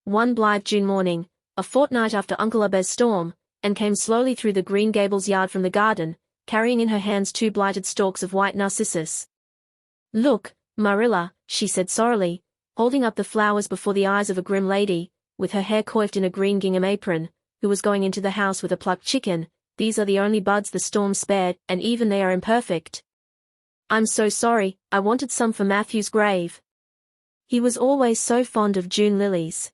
one blithe June morning, a fortnight after Uncle Abez's storm, and came slowly through the Green Gables yard from the garden, carrying in her hands 2 blighted stalks of white narcissus. "Look, Marilla," she said sorrowfully, holding up the flowers before the eyes of a grim lady, with her hair coiffed in a green gingham apron, who was going into the house with a plucked chicken. "These are the only buds the storm spared, and even they are imperfect. I'm so sorry, I wanted some for Matthew's grave. He was always so fond of June lilies."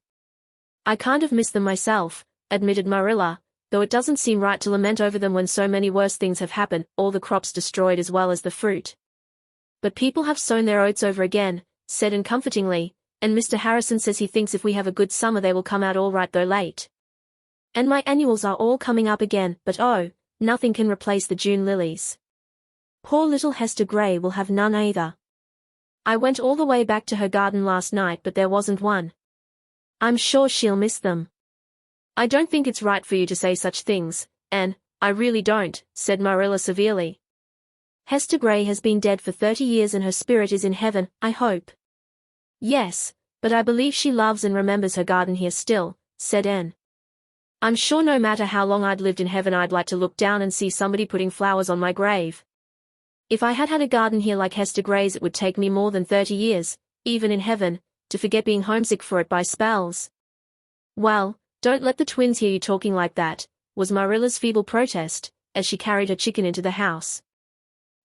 "I kind of miss them myself," admitted Marilla, "though it doesn't seem right to lament over them when so many worse things have happened, all the crops destroyed as well as the fruit." "But people have sown their oats over again," said Anne comfortingly, "and Mr. Harrison says he thinks if we have a good summer they will come out all right though late. And my annuals are all coming up again, but oh, nothing can replace the June lilies. Poor little Hester Gray will have none either. I went all the way back to her garden last night but there wasn't one. I'm sure she'll miss them." "I don't think it's right for you to say such things, Anne, I really don't," said Marilla severely. "Hester Gray has been dead for 30 years and her spirit is in heaven, I hope." "Yes, but I believe she loves and remembers her garden here still," said Anne. "I'm sure no matter how long I'd lived in heaven I'd like to look down and see somebody putting flowers on my grave. If I had had a garden here like Hester Gray's it would take me more than 30 years, even in heaven, to forget being homesick for it by spells." "Well, don't let the twins hear you talking like that," was Marilla's feeble protest, as she carried her chicken into the house.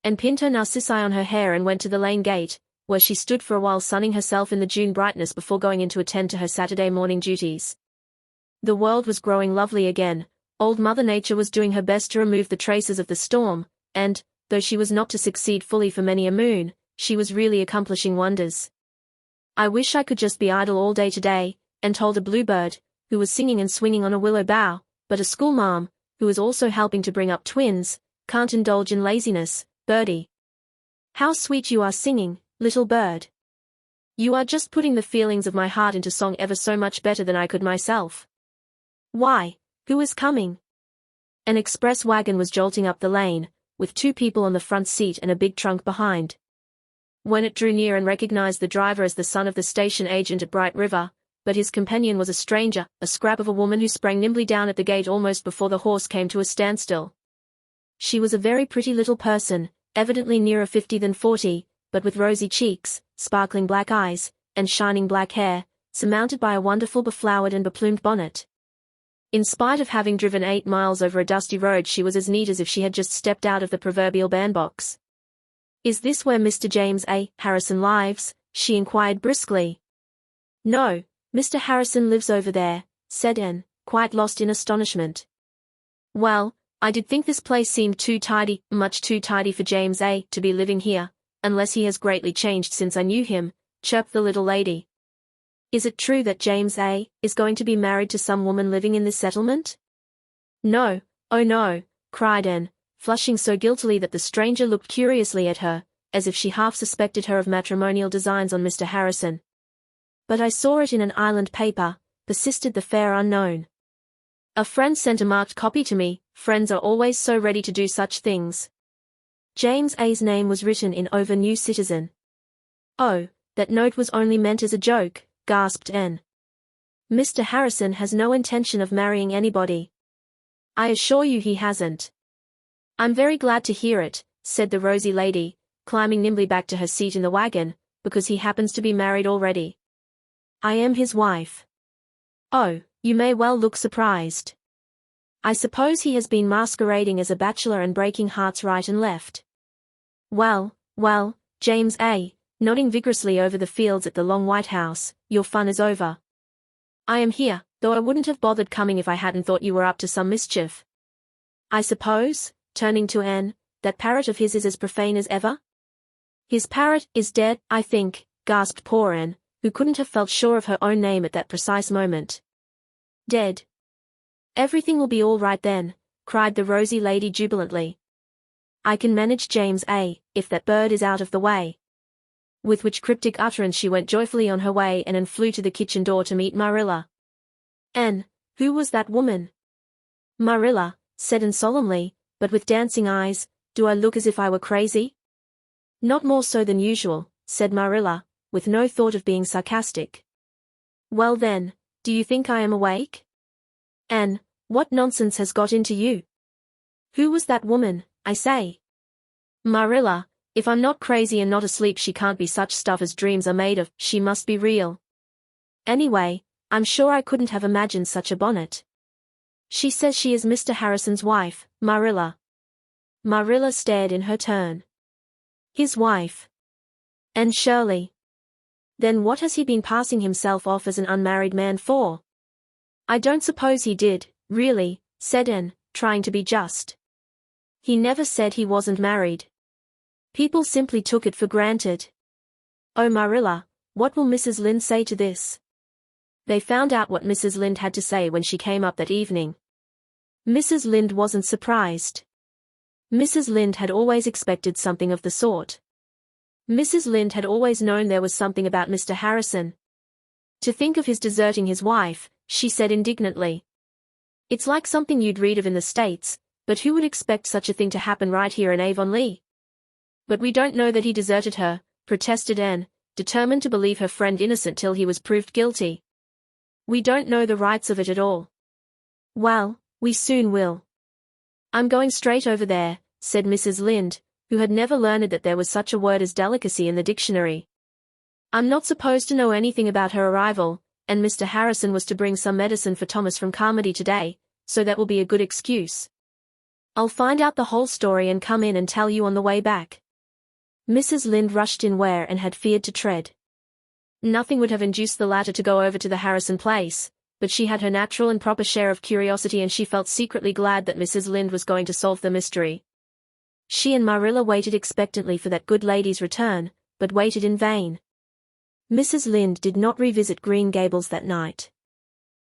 And pinned her narcissi on her hair and went to the lane gate, where she stood for a while sunning herself in the June brightness before going in to attend to her Saturday morning duties. The world was growing lovely again. Old Mother Nature was doing her best to remove the traces of the storm, and, though she was not to succeed fully for many a moon, she was really accomplishing wonders. "I wish I could just be idle all day today," Anne told a bluebird, who was singing and swinging on a willow bough, "but a schoolmarm, who is also helping to bring up twins, can't indulge in laziness, birdie. How sweet you are singing, little bird. You are just putting the feelings of my heart into song ever so much better than I could myself. Why, who is coming?" An express wagon was jolting up the lane, with 2 people on the front seat and a big trunk behind. When it drew near and recognized the driver as the son of the station agent at Bright River, but his companion was a stranger, a scrap of a woman who sprang nimbly down at the gate almost before the horse came to a standstill. She was a very pretty little person, evidently nearer 50 than 40, but with rosy cheeks, sparkling black eyes, and shining black hair, surmounted by a wonderful beflowered and beplumed bonnet. In spite of having driven 8 miles over a dusty road she was as neat as if she had just stepped out of the proverbial bandbox. "Is this where Mr. James A. Harrison lives?" she inquired briskly. "No, Mr. Harrison lives over there," said Anne, quite lost in astonishment. "Well, I did think this place seemed too tidy, much too tidy for James A. to be living here, unless he has greatly changed since I knew him," chirped the little lady. "Is it true that James A. is going to be married to some woman living in this settlement?" "No, oh no," cried Anne, flushing so guiltily that the stranger looked curiously at her, as if she half suspected her of matrimonial designs on Mr. Harrison. "But I saw it in an island paper," persisted the fair unknown. "A friend sent a marked copy to me. Friends are always so ready to do such things. James A.'s name was written in over New Citizen." "Oh, that note was only meant as a joke," gasped Anne. "Mr. Harrison has no intention of marrying anybody. I assure you he hasn't." "I'm very glad to hear it," said the rosy lady, climbing nimbly back to her seat in the wagon, "because he happens to be married already. I am his wife." "Oh, you may well look surprised. I suppose he has been masquerading as a bachelor and breaking hearts right and left." Well, James A., nodding vigorously over the fields at the long white house, "your fun is over. I am here, though I wouldn't have bothered coming if I hadn't thought you were up to some mischief. I suppose," turning to Anne, "that parrot of his is as profane as ever?" "His parrot is dead, I think," gasped poor Anne, who couldn't have felt sure of her own name at that precise moment. "Dead? Everything will be all right then," cried the rosy lady jubilantly. "I can manage James A., if that bird is out of the way." With which cryptic utterance she went joyfully on her way and flew to the kitchen door to meet Marilla. "Anne, who was that woman?" "Marilla," said Anne solemnly, but with dancing eyes, "do I look as if I were crazy?" "Not more so than usual," said Marilla, with no thought of being sarcastic. "Well then, Do you think I am awake? Anne, what nonsense has got into you? Who was that woman, I say? Marilla, if I'm not crazy and not asleep, she can't be such stuff as dreams are made of. She must be real. Anyway, I'm sure I couldn't have imagined such a bonnet. She says she is Mr. Harrison's wife, Marilla. Marilla stared in her turn. His wife. And Shirley. Then what has he been passing himself off as an unmarried man for? I don't suppose he did, really, said Anne, trying to be just. He never said he wasn't married. People simply took it for granted. Oh Marilla, what will Mrs. Lynde say to this? They found out what Mrs. Lynde had to say when she came up that evening. Mrs. Lynde wasn't surprised. Mrs. Lynde had always expected something of the sort. Mrs. Lynde had always known there was something about Mr. Harrison. To think of his deserting his wife, she said indignantly. It's like something you'd read of in the States, but who would expect such a thing to happen right here in Avonlea? But we don't know that he deserted her, protested Anne, determined to believe her friend innocent till he was proved guilty. We don't know the rights of it at all. Well, we soon will. I'm going straight over there, said Mrs. Lynde, who had never learned that there was such a word as delicacy in the dictionary. I'm not supposed to know anything about her arrival, and Mr. Harrison was to bring some medicine for Thomas from Carmody today, so that will be a good excuse. I'll find out the whole story and come in and tell you on the way back. Mrs. Lynde rushed in where Anne had feared to tread. Nothing would have induced the latter to go over to the Harrison place, but she had her natural and proper share of curiosity, and she felt secretly glad that Mrs. Lynde was going to solve the mystery. She and Marilla waited expectantly for that good lady's return, but waited in vain. Mrs. Lynde did not revisit Green Gables that night.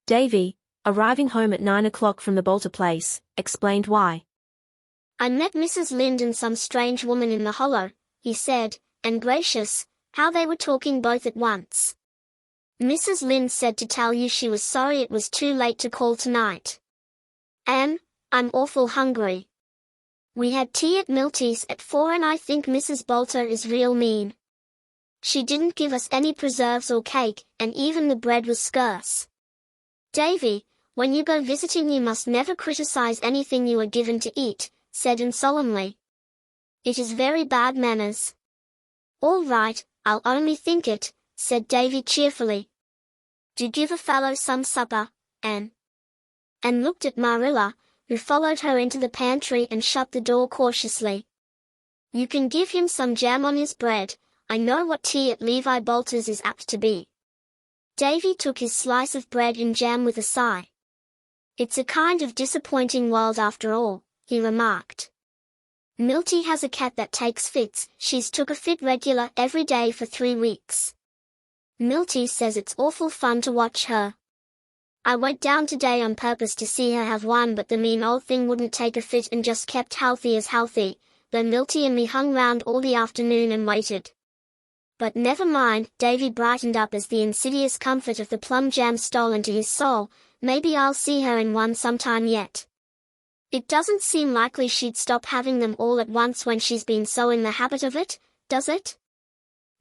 Davy, arriving home at 9 o'clock from the Bolter place, explained why. I met Mrs. Lynde and some strange woman in the hollow, he said, and gracious, how they were talking both at once. Mrs. Lynde said to tell you she was sorry it was too late to call tonight. Anne, I'm awful hungry. We had tea at Milty's at 4 and I think Mrs. Bolter is real mean. She didn't give us any preserves or cake, and even the bread was scarce. Davy, when you go visiting you must never criticize anything you are given to eat, said Anne solemnly. It is very bad manners. All right, I'll only think it, said Davy cheerfully. Do give a fellow some supper, Anne. Anne looked at Marilla, who followed her into the pantry and shut the door cautiously. You can give him some jam on his bread. I know what tea at Levi Bolter's is apt to be. Davy took his slice of bread and jam with a sigh. It's a kind of disappointing world after all, he remarked. Milty has a cat that takes fits. She's took a fit regular every day for 3 weeks. Milty says it's awful fun to watch her. I went down today on purpose to see her have one, but the mean old thing wouldn't take a fit and just kept healthy as healthy, though Milty and me hung round all the afternoon and waited. But never mind, Davy brightened up as the insidious comfort of the plum jam stole into his soul. Maybe I'll see her in one sometime yet. It doesn't seem likely she'd stop having them all at once when she's been so in the habit of it, does it?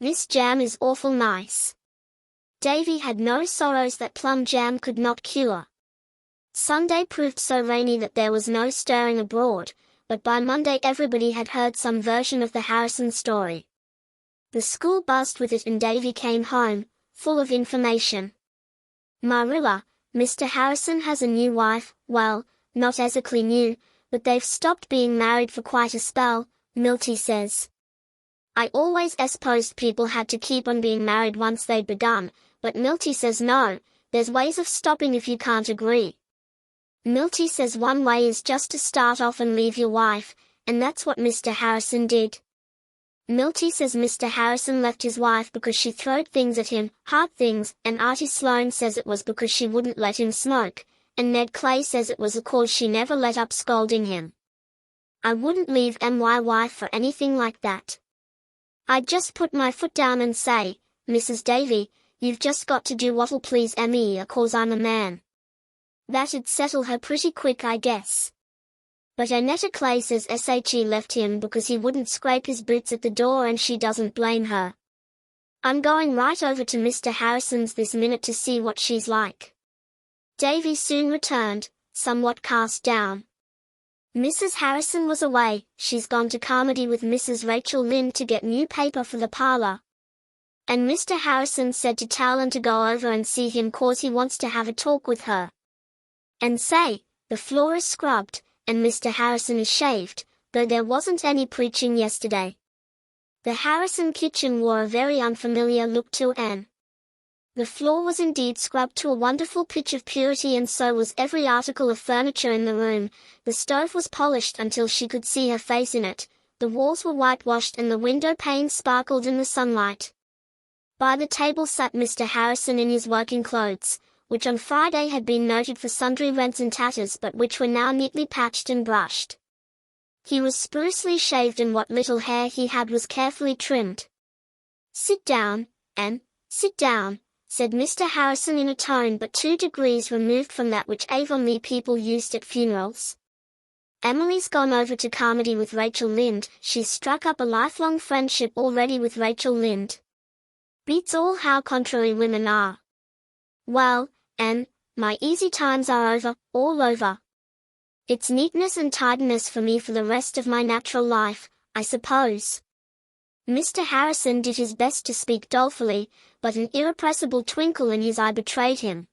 This jam is awful nice. Davy had no sorrows that plum jam could not cure. Sunday proved so rainy that there was no stirring abroad, but by Monday everybody had heard some version of the Harrison story. The school buzzed with it and Davy came home, full of information. Marilla, Mr. Harrison has a new wife, well, not exactly new, but they've stopped being married for quite a spell, Milty says. I always supposed people had to keep on being married once they'd begun, but Milty says no, there's ways of stopping if you can't agree. Milty says one way is just to start off and leave your wife, and that's what Mr. Harrison did. Milty says Mr. Harrison left his wife because she throwed things at him, hard things, and Artie Sloane says it was because she wouldn't let him smoke, and Ned Clay says it was because she never let up scolding him. I wouldn't leave my wife for anything like that. I'd just put my foot down and say, Mrs. Davy, you've just got to do what'll please me, 'cause I'm a man. That'd settle her pretty quick, I guess. But Annetta Clay says she left him because he wouldn't scrape his boots at the door, and she doesn't blame her. I'm going right over to Mr. Harrison's this minute to see what she's like. Davy soon returned, somewhat cast down. Mrs. Harrison was away, she's gone to Carmody with Mrs. Rachel Lynde to get new paper for the parlor. And Mr. Harrison said to tell and to go over and see him 'cause he wants to have a talk with her. And say, the floor is scrubbed, and Mr. Harrison is shaved, though there wasn't any preaching yesterday. The Harrison kitchen wore a very unfamiliar look to Anne. The floor was indeed scrubbed to a wonderful pitch of purity, and so was every article of furniture in the room. The stove was polished until she could see her face in it, the walls were whitewashed and the window panes sparkled in the sunlight. By the table sat Mr. Harrison in his working clothes, which on Friday had been noted for sundry rents and tatters but which were now neatly patched and brushed. He was sprucely shaved and what little hair he had was carefully trimmed. "Sit down, Anne, sit down," said Mr. Harrison in a tone but 2 degrees removed from that which Avonlea people used at funerals. "Emily's gone over to Carmody with Rachel Lynde. She's struck up a lifelong friendship already with Rachel Lynde. Beats all how contrary women are. Well, Anne, my easy times are over, all over. It's neatness and tidiness for me for the rest of my natural life, I suppose." Mr. Harrison did his best to speak dolefully, but an irrepressible twinkle in his eye betrayed him.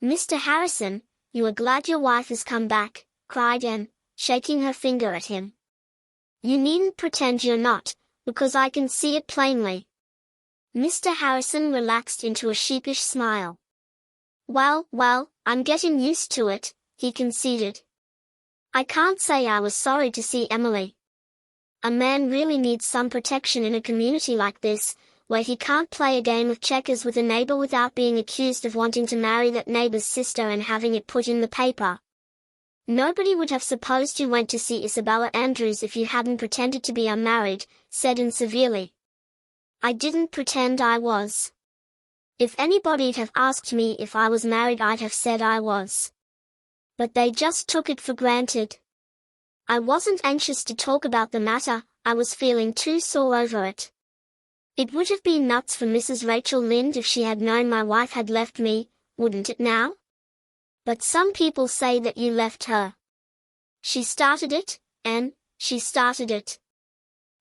"Mr. Harrison, you are glad your wife has come back," cried Anne, shaking her finger at him. "You needn't pretend you're not, because I can see it plainly." Mr. Harrison relaxed into a sheepish smile. Well, I'm getting used to it," he conceded. "I can't say I was sorry to see Emily. A man really needs some protection in a community like this, where he can't play a game of checkers with a neighbor without being accused of wanting to marry that neighbor's sister and having it put in the paper. Nobody would have supposed you went to see Isabella Andrews if you hadn't pretended to be unmarried," said Anne severely. "I didn't pretend I was. If anybody'd have asked me if I was married I'd have said I was. But they just took it for granted. I wasn't anxious to talk about the matter, I was feeling too sore over it. It would have been nuts for Mrs. Rachel Lynde if she had known my wife had left me, wouldn't it now? But some people say that you left her. She started it, Anne, she started it.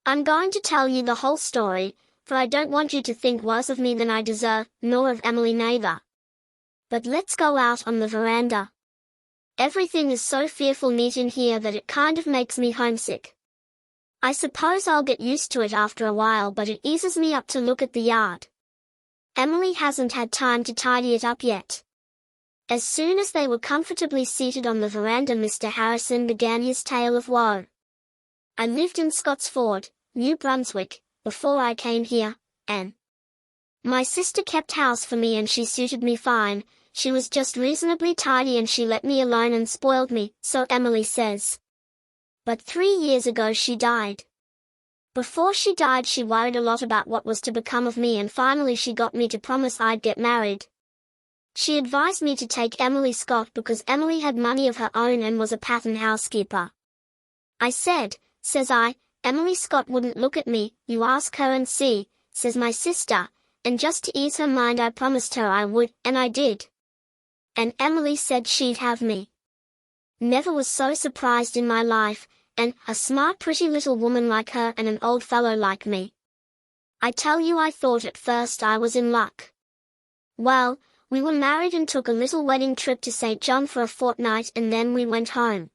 I'm going to tell you the whole story, for I don't want you to think worse of me than I deserve, nor of Emily neither. But let's go out on the veranda. Everything is so fearful neat in here that it kind of makes me homesick. I suppose I'll get used to it after a while, but it eases me up to look at the yard. Emily hasn't had time to tidy it up yet." As soon as they were comfortably seated on the veranda, Mr. Harrison began his tale of woe. "I lived in Scott's Ford, New Brunswick, before I came here, Anne. My sister kept house for me and she suited me fine. She was just reasonably tidy and she let me alone and spoiled me, so Emily says. But 3 years ago she died. Before she died she worried a lot about what was to become of me, and finally she got me to promise I'd get married. She advised me to take Emily Scott because Emily had money of her own and was a pattern housekeeper. I said, says I, Emily Scott wouldn't look at me. You ask her and see, says my sister, and just to ease her mind I promised her I would, and I did. And Emily said she'd have me. Never was so surprised in my life, and a smart pretty little woman like her and an old fellow like me. I tell you I thought at first I was in luck. Well, we were married and took a little wedding trip to St. John for a fortnight and then we went home.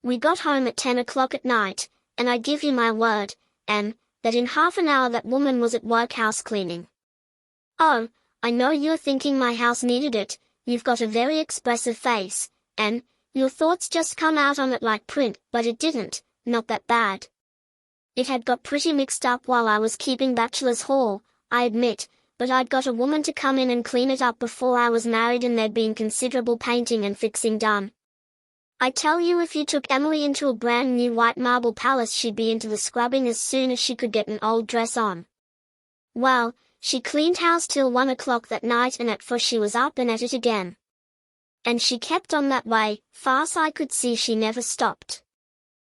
We got home at 10 o'clock at night, and I give you my word, Anne, that in half an hour that woman was at work house cleaning. Oh, I know you're thinking my house needed it. You've got a very expressive face, and your thoughts just come out on it like print, but it didn't, not that bad. It had got pretty mixed up while I was keeping bachelor's hall, I admit, but I'd got a woman to come in and clean it up before I was married and there'd been considerable painting and fixing done. I tell you if you took Emily into a brand new white marble palace she'd be into the scrubbing as soon as she could get an old dress on. Well, she cleaned house till 1 o'clock that night and at 4 she was up and at it again. And she kept on that way, far's I could see she never stopped.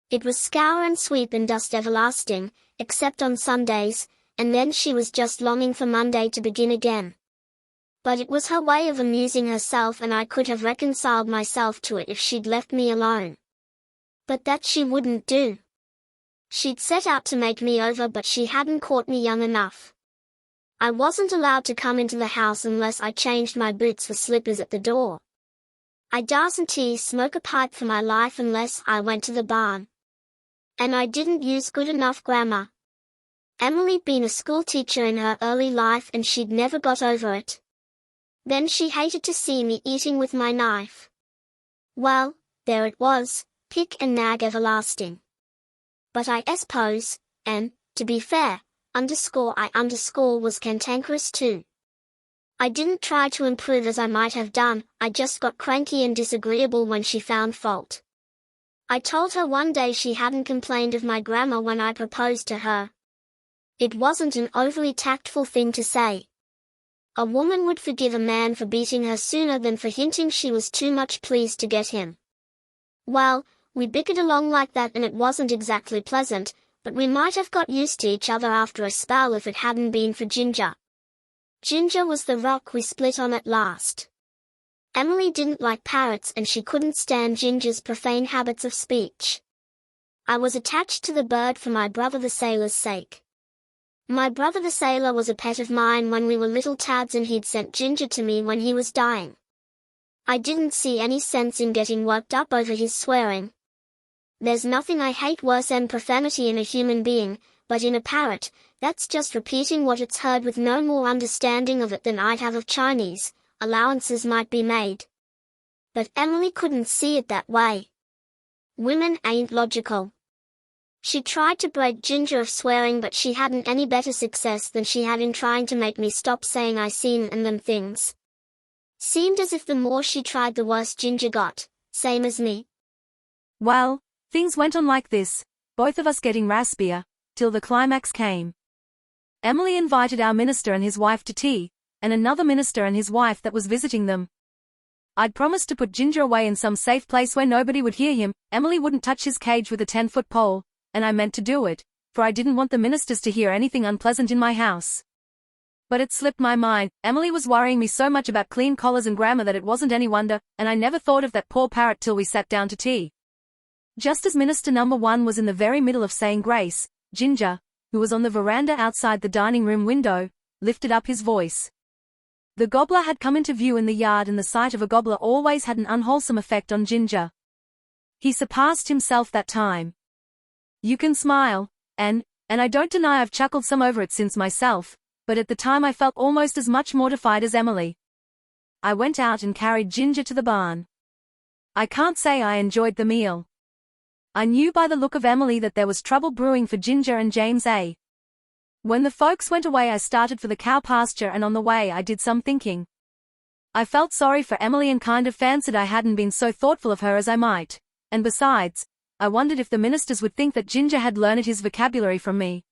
It was scour and sweep and dust everlasting, except on Sundays, and then she was just longing for Monday to begin again. But it was her way of amusing herself, and I could have reconciled myself to it if she'd left me alone. But that she wouldn't do. She'd set out to make me over, but she hadn't caught me young enough. I wasn't allowed to come into the house unless I changed my boots for slippers at the door. I darsn't smoke a pipe for my life unless I went to the barn. And I didn't use good enough grammar. Emily'd been a schoolteacher in her early life and she'd never got over it. Then she hated to see me eating with my knife. Well, there it was, pick and nag everlasting. But I suppose, and, to be fair, I was cantankerous too. I didn't try to improve as I might have done, I just got cranky and disagreeable when she found fault. I told her one day she hadn't complained of my grammar when I proposed to her. It wasn't an overly tactful thing to say. A woman would forgive a man for beating her sooner than for hinting she was too much pleased to get him. Well, we bickered along like that and it wasn't exactly pleasant, but we might have got used to each other after a spell if it hadn't been for Ginger. Ginger was the rock we split on at last. Emily didn't like parrots and she couldn't stand Ginger's profane habits of speech. I was attached to the bird for my brother the sailor's sake. My brother the sailor was a pet of mine when we were little tads and he'd sent Ginger to me when he was dying. I didn't see any sense in getting worked up over his swearing. There's nothing I hate worse than profanity in a human being, but in a parrot, that's just repeating what it's heard with no more understanding of it than I'd have of Chinese. Allowances might be made. But Emily couldn't see it that way. Women ain't logical. She tried to break Ginger of swearing, but she hadn't any better success than she had in trying to make me stop saying I seen and them things. Seemed as if the more she tried the worse Ginger got, same as me. Well, things went on like this, both of us getting raspier, till the climax came. Emily invited our minister and his wife to tea, and another minister and his wife that was visiting them. I'd promised to put Ginger away in some safe place where nobody would hear him. Emily wouldn't touch his cage with a 10-foot pole, and I meant to do it, for I didn't want the ministers to hear anything unpleasant in my house. But it slipped my mind. Emily was worrying me so much about clean collars and grammar that it wasn't any wonder, and I never thought of that poor parrot till we sat down to tea. Just as minister number 1 was in the very middle of saying grace, Ginger, who was on the veranda outside the dining room window, lifted up his voice. The gobbler had come into view in the yard, and the sight of a gobbler always had an unwholesome effect on Ginger. He surpassed himself that time. You can smile, and I don't deny I've chuckled some over it since myself, but at the time I felt almost as much mortified as Emily. I went out and carried Ginger to the barn. I can't say I enjoyed the meal. I knew by the look of Emily that there was trouble brewing for Ginger and James A. When the folks went away I started for the cow pasture, and on the way I did some thinking. I felt sorry for Emily and kind of fancied I hadn't been so thoughtful of her as I might, and besides, I wondered if the ministers would think that Ginger had learned his vocabulary from me.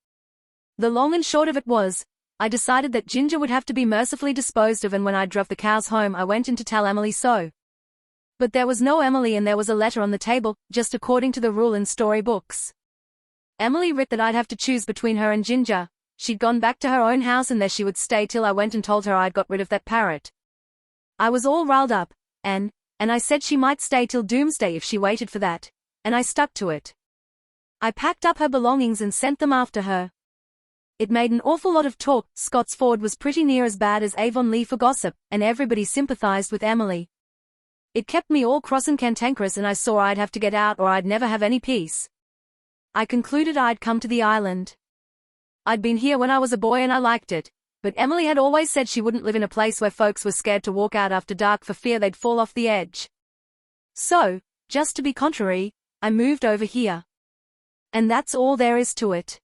The long and short of it was, I decided that Ginger would have to be mercifully disposed of, and when I drove the cows home I went in to tell Emily so. But there was no Emily, and there was a letter on the table, just according to the rule in storybooks. Emily writ that I'd have to choose between her and Ginger. She'd gone back to her own house and there she would stay till I went and told her I'd got rid of that parrot. I was all riled up, and I said she might stay till doomsday if she waited for that, and I stuck to it. I packed up her belongings and sent them after her. It made an awful lot of talk. Scott's Ford was pretty near as bad as Avonlea for gossip, and everybody sympathized with Emily. It kept me all cross and cantankerous, and I saw I'd have to get out or I'd never have any peace. I concluded I'd come to the island. I'd been here when I was a boy and I liked it, but Emily had always said she wouldn't live in a place where folks were scared to walk out after dark for fear they'd fall off the edge. So, just to be contrary, I moved over here. And that's all there is to it.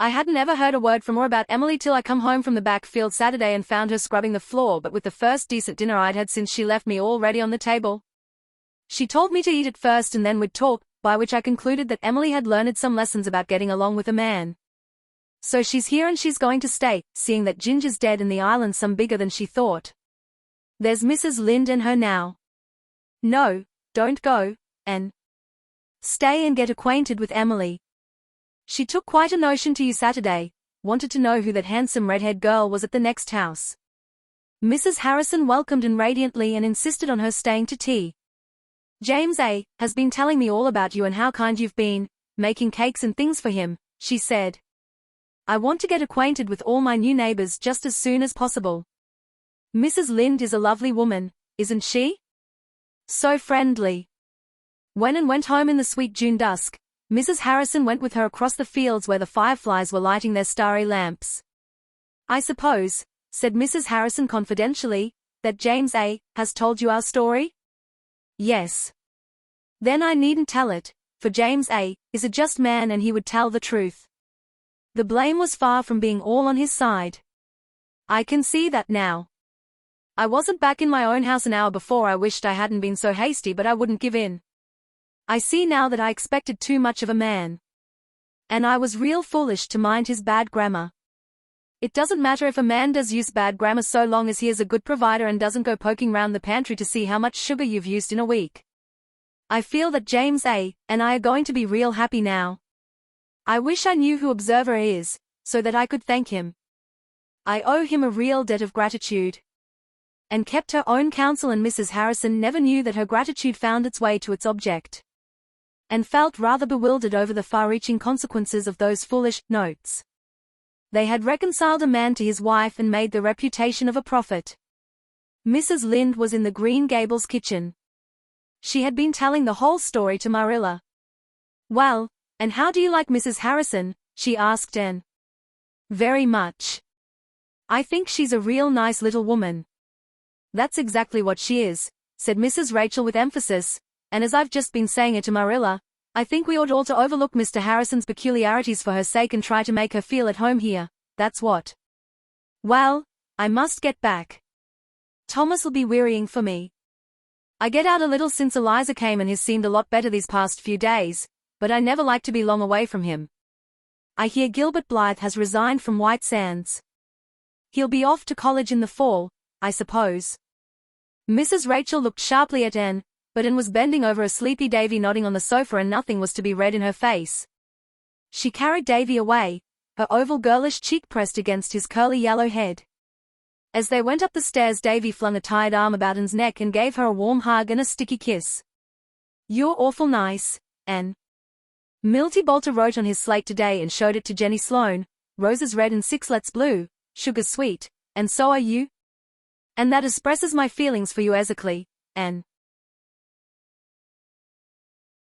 I hadn't ever heard a word from her about Emily till I come home from the backfield Saturday and found her scrubbing the floor, but with the first decent dinner I'd had since she left me all ready on the table. She told me to eat it first and then we'd talk, by which I concluded that Emily had learned some lessons about getting along with a man. So she's here and she's going to stay, seeing that Ginger's dead and the island's some bigger than she thought. There's Mrs. Lind and her now. No, don't go, and stay and get acquainted with Emily. She took quite a notion to you Saturday, wanted to know who that handsome red-haired girl was at the next house. Mrs. Harrison welcomed Anne radiantly and insisted on her staying to tea. James A. has been telling me all about you and how kind you've been, making cakes and things for him, she said. I want to get acquainted with all my new neighbors just as soon as possible. Mrs. Lind is a lovely woman, isn't she? So friendly. When Anne went home in the sweet June dusk, Mrs. Harrison went with her across the fields where the fireflies were lighting their starry lamps. I suppose, said Mrs. Harrison confidentially, that James A. has told you our story? Yes. Then I needn't tell it, for James A. is a just man and he would tell the truth. The blame was far from being all on his side. I can see that now. I wasn't back in my own house an hour before. I wished I hadn't been so hasty, but I wouldn't give in. I see now that I expected too much of a man. And I was real foolish to mind his bad grammar. It doesn't matter if a man does use bad grammar so long as he is a good provider and doesn't go poking round the pantry to see how much sugar you've used in a week. I feel that James A. and I are going to be real happy now. I wish I knew who Observer is, so that I could thank him. I owe him a real debt of gratitude. And kept her own counsel, and Mrs. Harrison never knew that her gratitude found its way to its object. And felt rather bewildered over the far-reaching consequences of those foolish notes. They had reconciled a man to his wife and made the reputation of a prophet. Mrs. Lind was in the Green Gables kitchen. She had been telling the whole story to Marilla. Well, and how do you like Mrs. Harrison? She asked Anne. Very much. I think she's a real nice little woman. That's exactly what she is, said Mrs. Rachel with emphasis, and as I've just been saying it to Marilla, I think we ought all to overlook Mr. Harrison's peculiarities for her sake and try to make her feel at home here, that's what. Well, I must get back. Thomas'll be wearying for me. I get out a little since Eliza came and he's seemed a lot better these past few days, but I never like to be long away from him. I hear Gilbert Blythe has resigned from White Sands. He'll be off to college in the fall, I suppose. Mrs. Rachel looked sharply at Anne, but Anne was bending over a sleepy Davy nodding on the sofa and nothing was to be read in her face. She carried Davy away, her oval girlish cheek pressed against his curly yellow head. As they went up the stairs, Davy flung a tired arm about Anne's neck and gave her a warm hug and a sticky kiss. You're awful nice, Anne. Milty Bolter wrote on his slate today and showed it to Jenny Sloane, roses red and sixlets blue, sugar sweet, and so are you. And that expresses my feelings for you exactly, Anne.